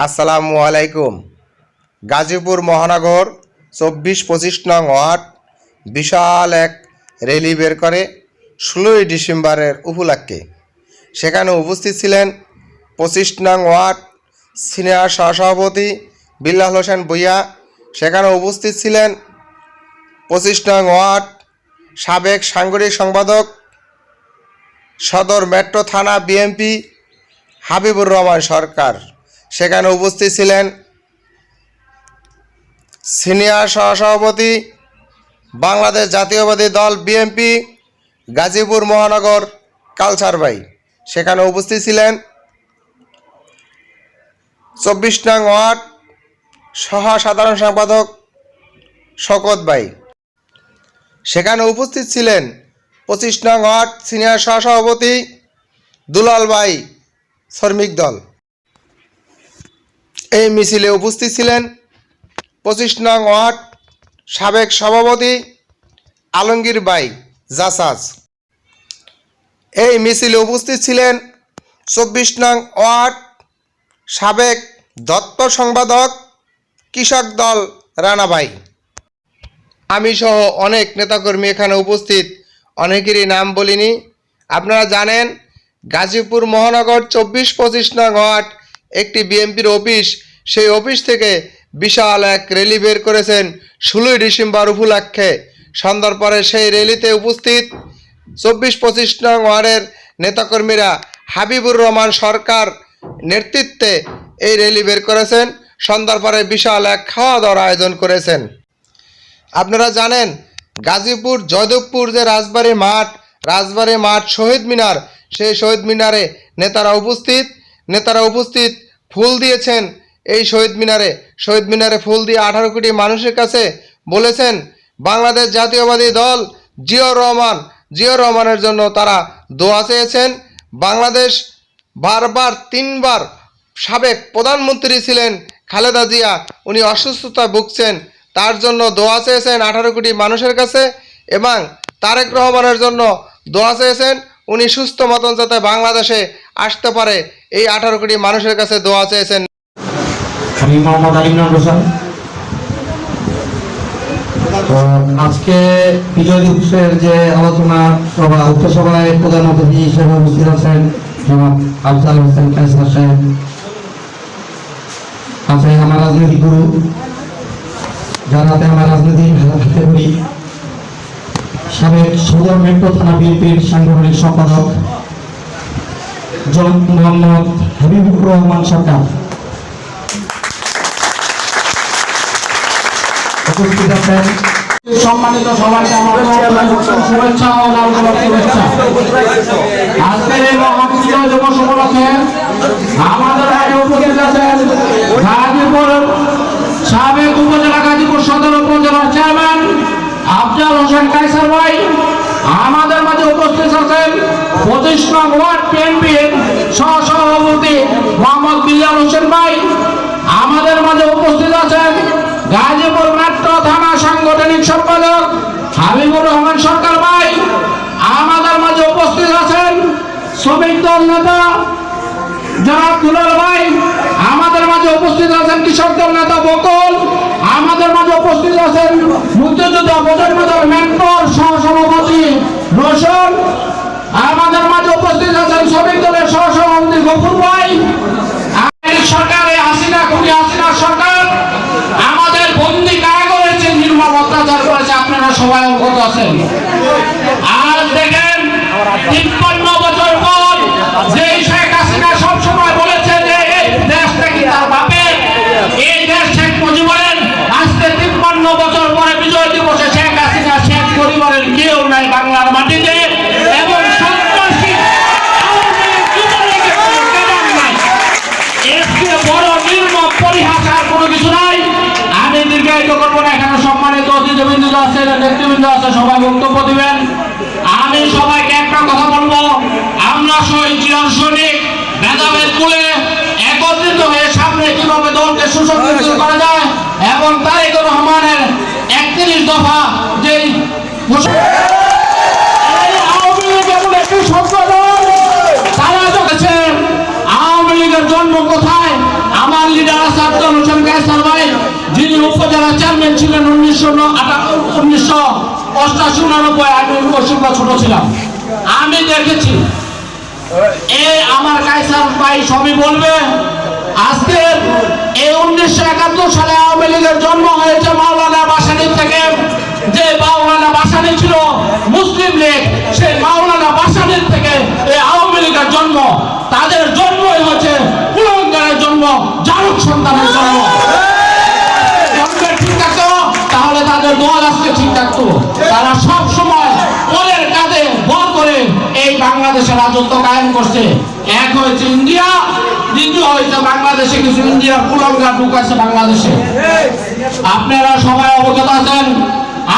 আসসালামু আলাইকুম। গাজীপুর মহানগর 24-25 নং ওয়ার্ড বিশাল এক র্যালি বের করে 16ই ডিসেম্বরের উপলক্ষে। সেখানে উপস্থিত ছিলেন 25 নং ওয়ার্ড সিনিয়র সহসভাপতি বিল্লাল হোসেন ভূঁইয়া। সেখানে উপস্থিত ছিলেন 25 নং ওয়ার্ড সাবেক সাংগঠনিক সম্পাদক সদর মেট্রো থানা বিএনপি হাবিবুর রহমান সরকার। সেখানে উপস্থিত ছিলেন সিনিয়র সহসভাপতি বাংলাদেশ জাতীয়তাবাদী দল বিএনপি গাজীপুর মহানগর কালচার ভাই। সেখানে উপস্থিত ছিলেন 24 নং ওয়ার্ড সহ সাধারণ সম্পাদক শকত ভাই। সেখানে উপস্থিত ছিলেন 25 নং ওয়ার্ড সিনিয়র সহসভাপতি দুলাল ভাই শ্রমিক দল। এই মিছিলে উপস্থিত ছিলেন 25 নং ওয়ার্ড সাবেক সভাপতি আলমগীর ভাই জাসাজ। এই মিছিলে উপস্থিত ছিলেন 24 নং ওয়ার্ড সাবেক দত্ত সম্পাদক কৃষক দল রানা ভাই। আমি সহ অনেক নেতাকর্মী এখানে উপস্থিত, অনেকেরই নাম বলিনি। আপনারা জানেন গাজীপুর মহানগর 24-25 নং ওয়ার্ড একটি বিএনপির অফিস। সেই অফিস থেকে বিশাল এক র্যালি বের করেছেন 16ই ডিসেম্বর উপলক্ষে। সন্ধ্যার পরে সেই র্যালিতে উপস্থিত 24-25 নং ওয়ার্ডের নেতাকর্মীরা হাবিবুর রহমান সরকার নেতৃত্বে এই র্যালি বের করেছেন। সন্ধ্যার পরে বিশাল এক খাওয়া দাওয়ার আয়োজন করেছেন। আপনারা জানেন গাজীপুর জয়দেবপুর যে রাজবাড়ী মাঠ শহীদ মিনার, সেই শহীদ মিনারে নেতারা উপস্থিত ফুল দিয়েছেন। এই শহীদ মিনারে ফুল দিয়ে 18 কোটি মানুষের কাছে বলেছেন বাংলাদেশ জাতীয়তাবাদী দল জিয়াউর রহমানের জন্য তারা দোয়া চেয়েছেন। বাংলাদেশ বারবার 3বার সাবেক প্রধানমন্ত্রী ছিলেন খালেদা জিয়া, উনি অসুস্থতায় ভুগছেন, তার জন্য দোয়া চেয়েছেন 18 কোটি মানুষের কাছে। এবং তারেক রহমানের জন্য দোয়া চেয়েছেন, উনি সুস্থ মতন যাতে বাংলাদেশে আসতে পারে, এই 18 কোটি মানুষের কাছে দোয়া চেয়েছেন। আমি মোহাম্মদ আলিম হোসেন। তো আজকে বিজয় দিবসের যে আলোচনা সভা সভায় প্রধান অতিথি হিসেবে উপস্থিত আছেন জনাব আফজাল হোসেন কায়সার সাহেব, আছে আমার রাজনৈতিক গুরু, যার হাতে আমার রাজনীতি হাতে ধরি, সাবেক সদর মেট্রো থানা বিএনপির সাংগঠনিক সম্পাদক জনাব মোহাম্মদ হাবিবুর রহমান সরকার উপস্থিত আছেন। সম্মানিত সবাইকে আমার শুভেচ্ছা ও শুভেচ্ছা। আজকের এই মহাবিজয় দিবস উপলক্ষে আমাদের মাঝে উপস্থিত আছেন গাজীপুর সাবেক উপজেলা গাজীপুর সদর উপজেলার চেয়ারম্যান আফজাল হোসেন কায়সার ভাই। আমাদের মাঝে উপস্থিত আছেন 25 নং ওয়ার্ড বিএনপির সহসভাপতি মোহাম্মদ বিল্লাল হোসেন ভাই। আমাদের মাঝে উপস্থিত আছেন গাজীপুর মেট্রো থানা সাংগঠনিক সম্পাদক হাবিবুর রহমান সরকার ভাই। আমাদের মাঝে উপস্থিত আছেন শ্রমিক দল নেতা জনাব দুলাল ভাই। আমাদের মাঝে উপস্থিত আছেন কৃষক দল নেতা বকুল। আমাদের মাঝে উপস্থিত আছেন মুক্তিযোদ্ধা প্রজন্ম দল মেট্রোর সহসভাপতি রোশন। আমাদের মাঝে উপস্থিত আছেন শ্রমিক দলের সহসভাপতি গফুর ভাই। সরকারে হাসিনা সরকার আমাদের বন্দি কারা করেছে, নির্মম অত্যাচার করেছে, আপনারা সবাই অবগত আছেন। আর দেখেন 53 বছর পর যে শেখ হাসিনা সবসময় বলেছে যে এই দেশটা কি তার বাপের, এই দেশ শেখ মুজিবের, আজকে 53 বছর পরে বিজয় দিবসে শেখ হাসিনা শেখ পরিবারের কেউ নাই বাংলার মাটিতে, এবং সন্ত্রাসী বড় নির্মম পরিহাস আর কোনো কিছু নাই। আমি দীর্ঘায়িত করবো না, এখানে সম্মানিত অতিথিবৃন্দ আছে, নেতৃবৃন্দ আছে, সবাই বক্তব্য দিবেন। আমি সবাইকে একটা কথা বলবো, আমরা শহীদ জিয়ার সৈনিক ভেদাভেদ তুলে একত্রিত হয়ে সামনে কিভাবে দলকে সুসংগঠিত করা যায়, এবং তারেক রহমানের 31 দফা যেই আওয়ামী লীগ এমন একটি সংগঠন, তারা আওয়ামী লীগের জন্ম কোথায়, আমার লিডার আফজাল হোসেন কায়সার ভাই, যিনি উপজেলা চেয়ারম্যান ছিলেন 1988-89, আমি ওই সময় ছোট ছিলাম, আমি দেখেছি। এই আমার কায়সার ভাই সবই বলবে। আজকে এই 1971 সালে আওয়ামী লীগের জন্ম হয়েছে মাওলানা ভাসানী থেকে। যে মাওলানা ভাসানী ছিল মুসলিম লীগ, সেই মাওলানা ভাসানীর থেকে এই আওয়ামী লীগের জন্ম। তাদের জন্মই হচ্ছে কুলাঙ্গারের জন্ম, জারক সন্তানের জন্ম। ঠিক থাকতো তাহলে তাদের দল আজকে ঠিক থাকতো। তারা সব সময় পরের কাজে বল করে এই বাংলাদেশের রাজত্ব কায়েম করছে। এক হয়েছে ইন্ডিয়া, দ্বিতীয় হয়েছে বাংলাদেশে কিছু ইন্ডিয়ার কুলাঙ্গার ঢুকাইছে বাংলাদেশে। আপনারা সবাই অবগত আছেন,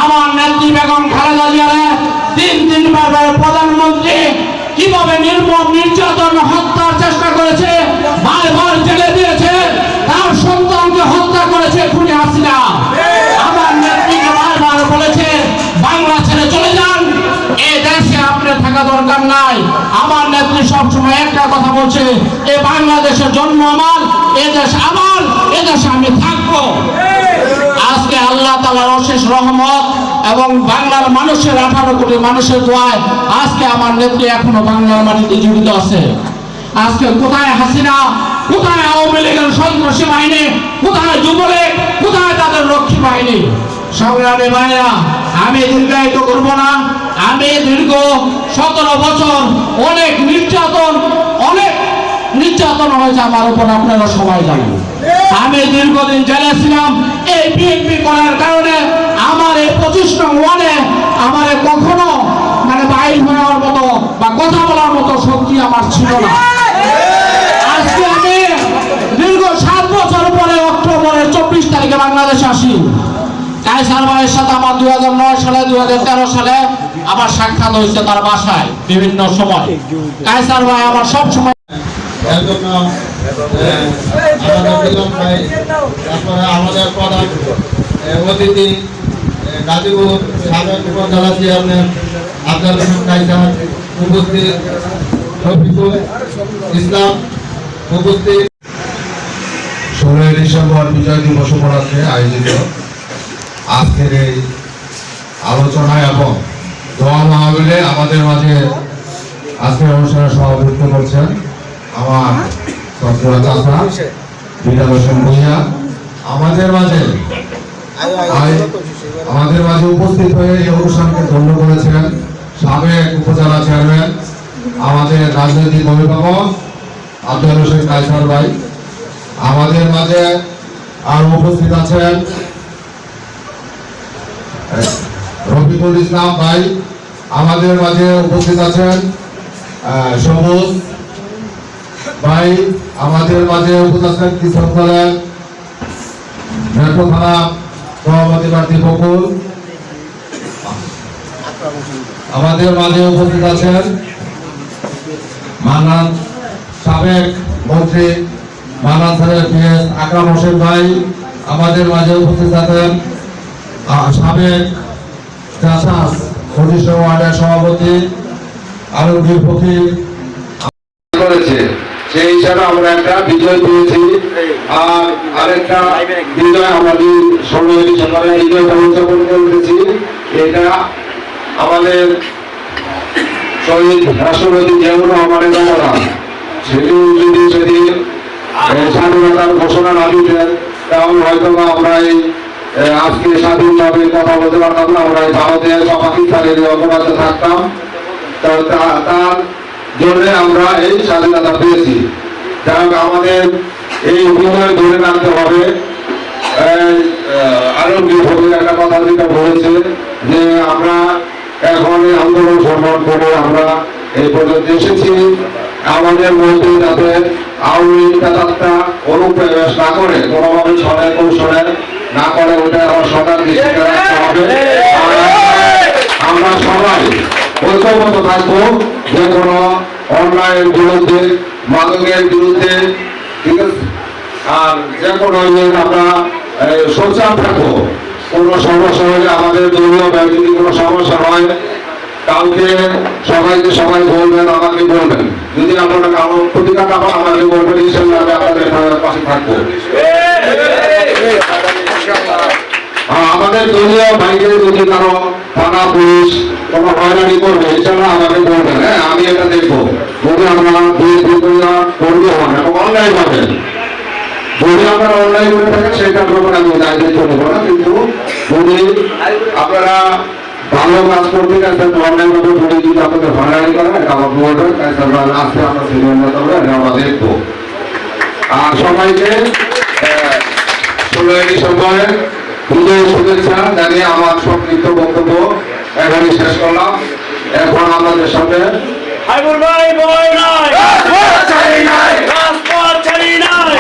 আমার নেত্রী বেগম খালেদা জিয়ারে তিনবার প্রধানমন্ত্রী কিভাবে নির্মম নির্যাতন হত্যার চেষ্টা করেছে, বারবার জেলে দিয়েছে, তার সন্তানকে হত্যা করেছে খুনি হাসিনা। আমার নেত্রীকে বারবার বলেছে বাংলা ছেড়ে চলে যান, এ দেশে আপনার থাকা দরকার নাই। আমার নেত্রী সবসময় একটা কথা বলছে, এ বাংলাদেশের জন্ম আমার, এ দেশ আমার, এ দেশে আমি থাকবো। আজকে আল্লাহ তাআলার অশেষ রহমত এবং বাংলার মানুষের 18 কোটি মানুষের দোয়ায় আজকে আমার নেত্রী এখনো বাংলার মাটিতে জীবিত আছে। আজকে কোথায় হাসিনা, কোথায় আওয়ামী লীগের সন্ত্রাসী বাহিনী, কোথায় যুবলীগ, কোথায় তাদের রক্ষী বাহিনী? সংগ্রামী ভাইরা, আমি দীর্ঘায়িত করবো না। আমি দীর্ঘ 17 বছর অনেক নির্যাতন হয়েছে আমার উপর, আপনারা সবাই জানেন। আমি দীর্ঘদিন জেলে ছিলাম এই বিএনপি করার কারণে। আমার এই 25 নং ওয়ার্ডে আমার কখনো বাইর হওয়ার মতো বা কথা বলার মতো শক্তি আমার ছিল না। আজকে আমি দীর্ঘ 7 বছর পরে অক্টোবরের 24 তারিখে বাংলাদেশে আসি। কায়সার ভাইয়ের সাথে আমার 2009 সালে 2013 সালে আমার সাক্ষাৎ হয়েছে তার বাসায় বিভিন্ন সময়। কায়সার ভাই আমার সব সময় আমাদের প্রধান অতিথি গাজীপুর সাবেক উপজেলা চেয়ারম্যান আফজাল হোসেন কায়সার উপস্থিত, রফিকুল ইসলাম উপস্থিত। 16 ডিসেম্বর বিজয় দিবস উপলক্ষে আয়োজিত আজকের এই আলোচনা এবং দোয়া মাহফিলে আমাদের মাঝে আজকের অনুষ্ঠানে সভাপতিত্ব করছেন আমার সরকার চাচা বিরাজ হোসেন ভূঁইয়া। আমাদের মাঝে উপস্থিত হয়ে এই অনুষ্ঠানকে ধন্য করেছেন সাবেক উপজেলা চেয়ারম্যান আমাদের রাজনৈতিক অভিভাবক আফজাল হোসেন কায়সার ভাই। আমাদের মাঝে আর উপস্থিত আছেন রফিকুল ইসলাম ভাই। আমাদের মাঝে উপস্থিত আছেন সবুজ ভাই। আমাদের মাঝে উপস্থিত আছেন কৃষক দলের মেট্রো থানা সভাপতি প্রার্থী বকুল। আমাদের মাঝে উপস্থিত আছেন মান্নান সাবেক মন্ত্রী মান্নান স্যারের পিএস আকরাম হোসেন ভাই। আমাদের মাঝে উপস্থিত আছেন সাবেক জাসাস 25 ওয়ার্ডের সভাপতি আলমগীর ফকির করেছে। সেই হিসাবে আমরা একটা বিজয় পেয়েছি। আর আরেকটা বিজয় আমাদের সর্বজনীন সরকারের বিজয় উদযাপন করেছি। এটা আমাদের শহীদ রাষ্ট্রপতি জিয়াউর রহমানের অবদান। সেদিন স্বাধীনতার ঘোষণা না দিতেন তাহলে হয়তো আমরা এই আজকে স্বাধীনভাবে কথা বলতে পারতাম না। আমরা ভারতে বা পাকিস্তানের অপরাধে থাকতাম। তার জন্য আমরা এই স্বাধীনতা পেয়েছি। যাই হোক, আমাদের এই বিজয় ধরে রাখতে হবে। আলমগীর ফকির একটা কথা যেটা বলেছে যে আমরা এখন এই আন্দোলন সম্মান করে আমরা এই পর্যন্ত এসেছি। আমাদের মধ্যে যাতে আওয়ামী লীগ নেতারা অনুপ্রবেশ না করে, কোনোভাবে ছলে কৌশলে না করে, ওটা আমার সরকার দৃষ্টিতে রাখতে হবে। আমরা সবাই ঐক্যবদ্ধ থাকবো যে কোনো অন্যায়ের বিরুদ্ধে, মাদকের বিরুদ্ধে, ঠিক আছে। আর যে কোনো আমরা সোচ্চার থাকবো। কোনো সমস্যা হলে আমাদের দলীয় যদি কোনো সমস্যা হয় কাউকে সবাইকে সবাই বলবেন, আমাকে বলবেন। যদি আপনারা কারো প্রতিকার না পান আমাকে বলবেন, ইনশাআল্লাহ আমি আপনাদের পাশে থাকবো। আমাদের দলীয় ভাইদের যদি কারো থানা পুলিশ কোনো হয়রানি করবে ইনশাআল্লাহ আমাকে বলবেন, হ্যাঁ আমি এটা দেখবো। যদি আমরা করবো এবং অনলাইন হবে, যদি আপনারা অনলাইন করে থাকেন সেটার ব্যাপারে আমি দায়িত্ব চলবো না, কিন্তু যদি আপনারা ভালো কাজ করতে গেছেন অনলাইন ভাবে বলে যদি আপনাদের হয়রানি করেন এটা আমার বলবেন, আজকে আমরা সিনিয়র নেতা হবে এটা আমরা দেখবো। আর সবাইকে 16 ডিসেম্বরের বিজয় শুভেচ্ছা জানিয়ে আমার সংক্ষিপ্ত বক্তব্য এখানে শেষ করলাম। এখন আমাদের সাথে হাবিবুর ভাই ভয় নাই, রাজপথ ছাড়ি নাই, রাজপথ ছাড়ি নাই,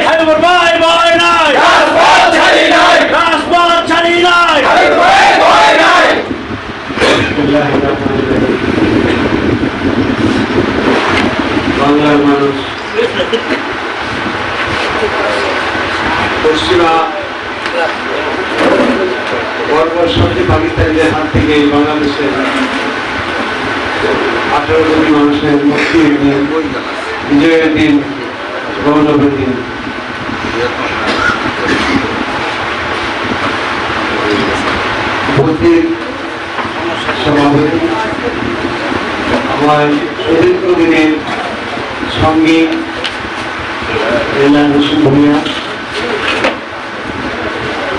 হাবিবুর ভাই ভয় নাই, রাজপথ ছাড়ি নাই, রাজপথ ছাড়ি নাই, হাবিবুর ভাই ভয় নাই। বাংলার মানুষ পশ্চিমা বর্বর শক্তি পাকিস্তানিদের হাত থেকে বাংলাদেশের 18 কোটি মানুষের মুক্তির দিন, বিজয়ের দিন, গৌরবের দিন। উপস্থিত সভাপতি, আমার সুদীর্ঘ দিনের সঙ্গী ভূমিয়া,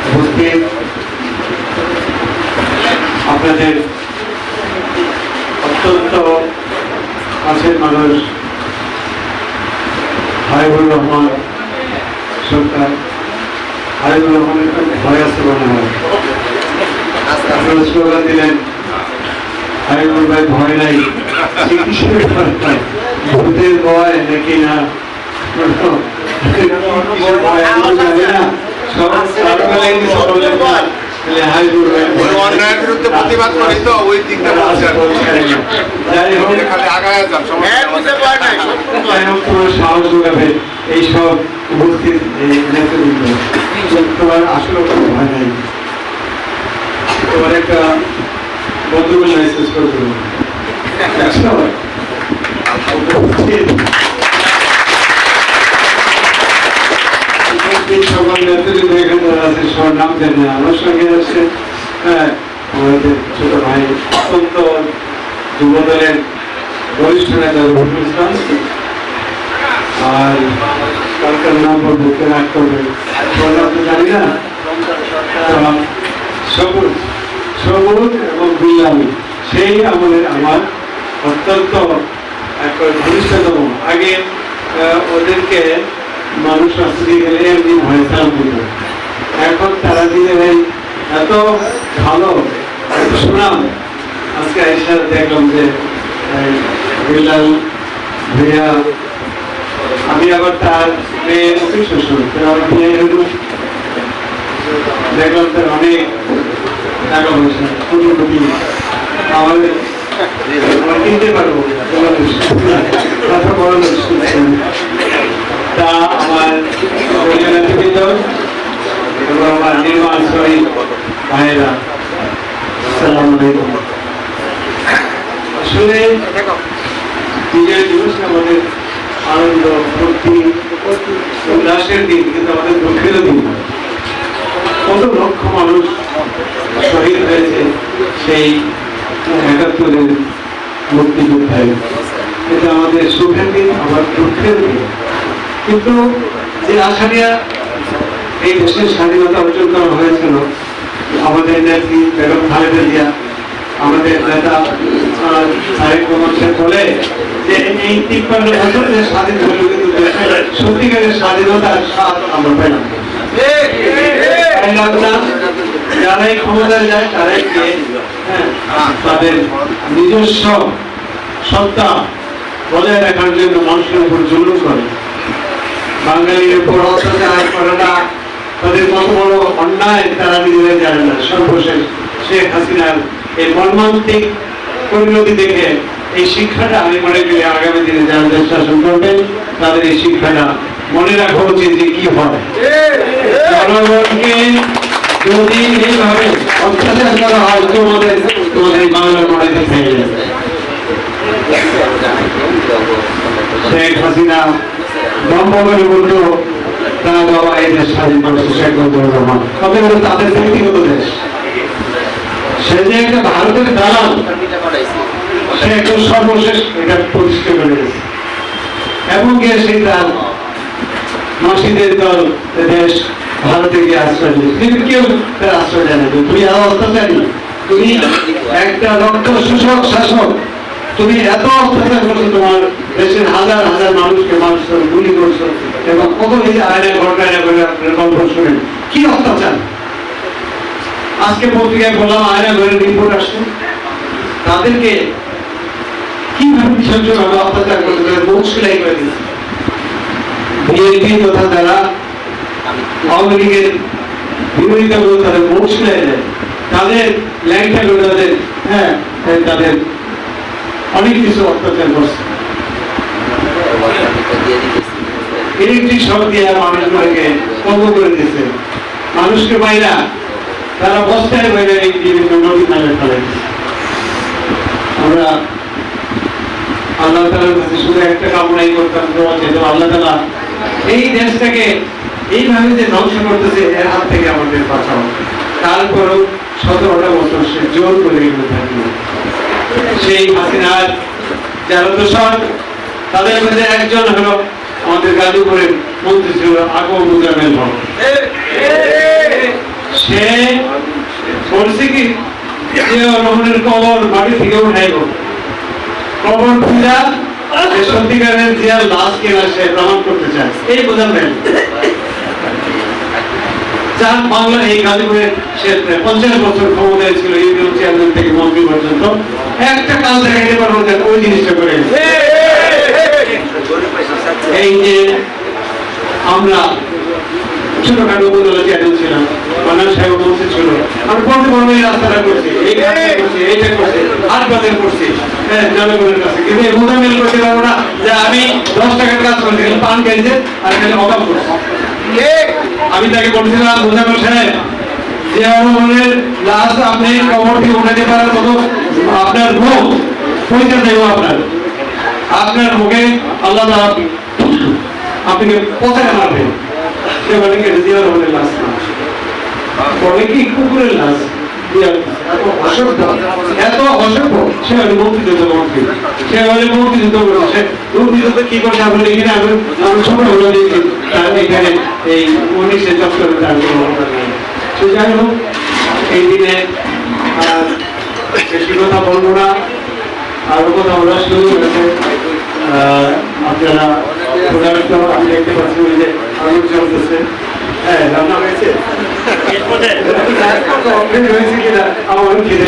উপস্থিত আপনাদের অত্যন্ত কাছের মানুষ হাবিবুর রহমান সরকার। হাবিবুর রহমানের তো ভয় আছে মনে হয়, আপনারা স্লোগান দিলেন হাবিবুর ভাই ভয় নাই, চিকিৎসার ভয় নাই, ভূতের ভয় নাকি না অন্যায়ের বিরুদ্ধে প্রতিবাদ করি তো ওই দিকটা সাহস যোগাবে এইসব উপস্থিত নেতৃবৃন্দ। তোমার আসলে ভয় নাই, তোমার একটা বন্ধু বলে মেসেজ করে দেবো। সকল নেতৃবৃন্দ এখানে আছে, সবার নাম জানি না। আমার সঙ্গে আছে আমাদের ছোট ভাই অত্যন্ত যুবদলের বরিষ্ঠ নেতা রফিকুল ইসলাম, আর কালকার নাম বুকে রাগ করবে আপনি জানি না, সবুজ সবুজ এবং বিল্লামী সেই আমলের আমার অত্যন্ত একটা ঘনিষ্ঠতম। আগে ওদেরকে মানুষ আসতে গেলে এমনি ভয় সালাম দিত, এখন তারা দিলে ভাই এত ভালো এত সুনাম। আজকে এসে দেখলাম যে বিল্লাল ভাইয়া, আমি আবার তার মেয়ে অফিস শ্বশুর, দেখলাম তার অনেক টাকা পয়সা, কোটি কোটি আমাদের কিনতে পারবো কথা বড় তা আমার নেতৃবৃন্দ এবং আমার নির্মাণ শহীদ ভাইয়েরা, আসসালামু আলাইকুম। আসলে বিজয় দিবস আমাদের আনন্দ ফুর্তি উল্লাসের দিন, কিন্তু আমাদের দুঃখেরও দিন। কত লক্ষ মানুষ শহীদ হয়েছে সেই ৭১-এর মুক্তিযোদ্ধায়। এটা আমাদের সুখের দিন, আমার দুঃখের দিন। কিন্তু যে আশা নিয়ে এই দেশের স্বাধীনতা অর্জন করা হয়েছিল, আমাদের নেত্রী বেগম খালেদা জিয়া, আমাদের নেতা তারেক রহমান সাহেব বলে যে এই ৫৩ বছর যে স্বাধীন হল, কিন্তু সত্যিকারের স্বাধীনতার স্বাদ আমরা পেলাম না। যারাই ক্ষমতায় যায় তারাই তাদের নিজস্ব সত্তা বজায় রাখার জন্য মানুষের উপর জুলুম করে, বাঙালির উপর অত্যাচার করাটা তাদের কত বড় অন্যায় তারা নিজেরা জানে না। সর্বশেষ শেখ হাসিনার এই মর্মান্তিক পরিণতি দেখে এই শিক্ষাটা আমি মনে করি আগামী দিনে যারা দেশ শাসন করবেন তাদের এই শিক্ষাটা মনে রাখা উচিত যে কি হয়। জনগণকে যদি এইভাবে অত্যাচার করা হয়, তোমাদের বাংলার মাটিতে খেয়ে যাবে। শেখ হাসিনা দম্ভ করে বলতো তারা বাবা এই দেশ স্বাধীন করেছে শেখ মুজিবুর রহমান, তবে হলো তাদের ব্যক্তিগত দেশ। সে যে একটা ভারতের দালাল, সে একজন সর্বশেষ এটা প্রতিষ্ঠা করে গেছে, এবং গিয়ে সেই তার মাসিদের দল দেশ ভারতে গিয়ে আশ্রয় দিয়েছে, কিন্তু কেউ তার আশ্রয় দেয় না। তুমি আরো অত্যাচারী, তুমি একটা রক্ত শোষক শাসক, তুমি এত অত্যাচার করছো, তোমার দেশের হাজার হাজার মানুষকে মানুষের গুলি করছো, এবং কত এই আয়না ঘটনা করে আপনার গল্প শুনেন কি অত্যাচার। আজকে পত্রিকায় বললাম আয়না ঘরের রিপোর্ট আসছে, তাদেরকে কিভাবে ভীষণভাবে অত্যাচার করতে পারে, মুখ সেলাই করে দিচ্ছে। বিএনপি তথা যারা আওয়ামী লীগের বিরোধিতা করে তাদের মুখ সেলাই দেয়, তাদের ল্যাংটা করে তাদের তাদের অনেক কিছু অত্যাচার করছে। ইলেকট্রিক শক দিয়ে মানুষগুলোকে কম করে দিচ্ছে, মানুষকে বাইরা তারা বস্তায় বাইরে বিভিন্ন নদী নামে ফেলে। আমরা আল্লাহ তাআলার কাছে শুধু একটা কামনাই করতাম, যে আল্লাহ তাআলা এই দেশটাকে এইভাবে যে ধ্বংস করতেছে এর হাত থেকে আমাদের বাঁচাও। তারপরও 17টা বছর সে জোর করে এগুলো থাকলো। সেই হাসিনার যারা দোষর, তাদের মধ্যে একজন হলো আমাদের গাজীপুরের মন্ত্রী ছিল আকবর মুজাম্মেল হক। সে বলছে কি যে রহমানের কবর মাটি থেকে উঠাইব, কবর পূজা সত্যিকারের জিয়ার লাশ কেনা সে প্রমাণ করতে চায়। এই মুজাম্মেল যার বাংলা এই গাজীপুরের সে 50 বছর ক্ষমতায় ছিল, ইউনিয়ন চেয়ারম্যান থেকে মন্ত্রী পর্যন্ত, একটা কাজ দেখাইতে পারবো যে ওই জিনিসটা করে। এই যে আমরা ছোটখাটো উপজেলা চেয়ারম্যান ছিলাম, বানার সাহেব মন্ত্রী ছিল, আমরা বলতে পারবো এই রাস্তাটা করছি, এই কাজটা করছি, এইটা করছি, হাট বাজার করছি জনগণের কাছে, কিন্তু এই মোজামেল করতে পারবো না যে আমি 10 টাকার কাজ করছি, পান খাইছে আর এখানে অভাব করছি। আমি তাকে বলছিলাম, মোজামেল সাহেব, যে রহমানের লাশ আপনি কবর থেকে উঠাতে পারার মতো আপনার মুখ পয়সা দেব, আপনার মুখে আল্লাহ আপনাকে পচায় মারবেন। সে বলে কি জিয়া রহমানের লাশ না, বলে কি কুকুরের লাশ। এত অসভ্য, সে হলে মুক্তিযুদ্ধ মন্ত্রী, সে হলে মুক্তিযুদ্ধ করছে। মুক্তিযুদ্ধ কি করছে আপনার এখানে আমি সময় হলো দেখি এখানে এই 19 চত্বরে তার কোনো অবদান নেই। সে যাই হোক, এই দিনে বেশি কথা বলবো না, আরো কথা বলা শুরু হয়েছে। আপনারা আমি দেখতে পাচ্ছি যে আগুন চলতেছে, রান্না হয়েছে কিনা আমার খেতে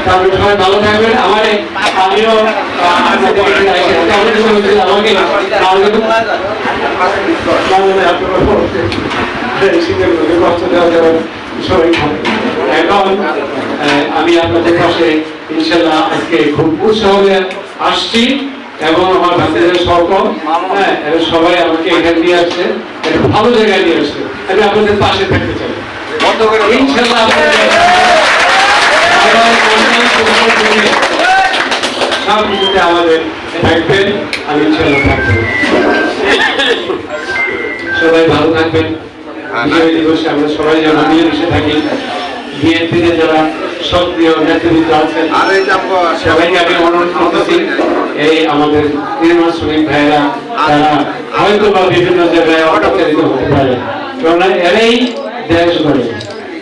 তারপরে সবাই ভালো থাকবেন। আমার আমিও এখন আমি আপনাদের পাশে ইনশাল্লাহ আজকে খুব উৎসাহে আসছি, এবং আমার ভাতিদের সকল সবাই আমাকে এখানে নিয়ে আসছে, একটা ভালো জায়গায় নিয়ে আসছে। আমি আপনাদের পাশে থাকতে চাই ইনশাল্লাহ। সব কিছুতে আমাদের থাকবেন, আমি ইনশাল্লাহ থাকবো। সবাই ভালো থাকবেন। বিজয় দিবসে আমরা সবাই যেন মিলেমিশে থাকি। বিএনপিতে যারা সক্রিয় নেতৃবৃন্দ আছেন সবাইকে আমি অনুরোধ করতেছি, এই আমাদের নির্মাণ শ্রমিক ভাইয়েরা তারা হয়তো বা বিভিন্ন জায়গায় অত্যাচারিত হতে পারে, কারণ এরাই দেশ গড়ে।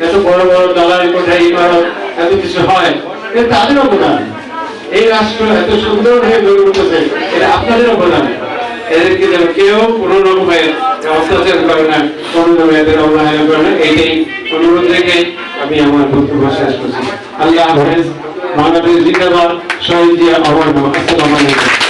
এত বড় বড় দালালি কোঠায় ইমারত এত কিছু হয়, তাদের অবদান। এই রাষ্ট্র এত সুন্দর হয়ে গড়ে উঠেছে, এটা আপনাদের অবদান। এদেরকে যেন কেউ কোনো রকমের অত্যাচার করে না, কোনো রকমের এদের অবহেলা করে না, এইটাই অনুরোধ রেখে আমি আমার বক্তব্য শেষ করছি। আল্লাহ হাফেজ। বাংলাদেশ জিন্দাবাদ। শহীদ জিয়া অমর। আসসালামু আলাইকুম।